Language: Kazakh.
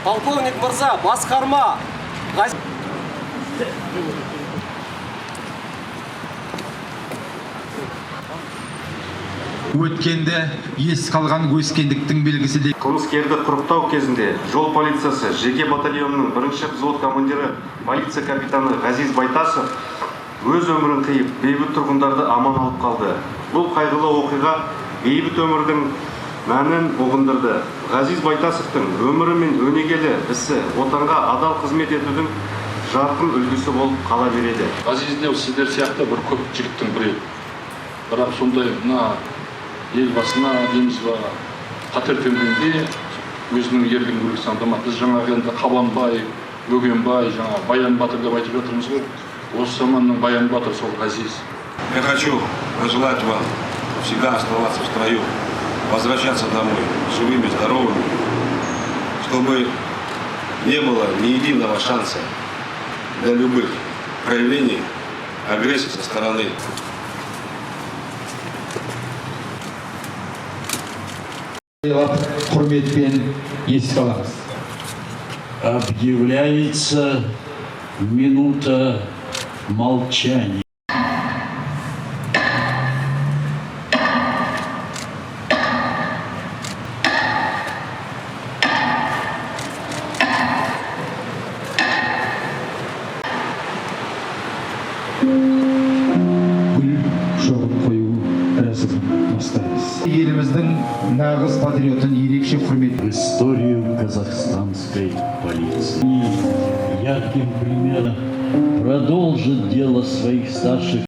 Полковник мырза, басқарма. Өткенде ес қалған өскендіктің белгісі де. Қылмыскерді құрықтау кезінде жол полициясы жеке батальонының бірінші взвод командирі полиция капитаны Ғазиз Байтасов өз өмірін қиып, бейбіт тұрғындарды аман алып қалды. Бұл қайғылы оқиға бейбіт өмірдің мәнін ұғындырды. Ғазиз Байтасовтың өмірі мен өнегелі ісі отанға адал қызмет етудің жарқын үлгісі болып қала береді. Ғазиздеу сіздер сияқты бір көп жігіттің бірі. Бірақ сондай мына елбасына дейміз ба, қатер төнгенде өзінің ерлігін көрсеткен азамат. Біз жаңағы енді Қабанбай, Бөгенбай, жаңа Баян батыр деп айтып жатырмыз ғой. Осы заманның Баян батыр сол Ғазиз. Я хочу пожелать вам всегда оставаться в строю, возвращаться домой живыми, здоровыми, чтобы не было ни единого шанса для любых проявлений агрессии со стороны. Құрметпен еске аламыз. Объявляется минута молчания. Гүл шоғын қою рәсімін бастаймыз. Еліміздің нағыз патриотын ерекше құрмет. В историю казахстанской полиции ярким примером продолжит дело своих старших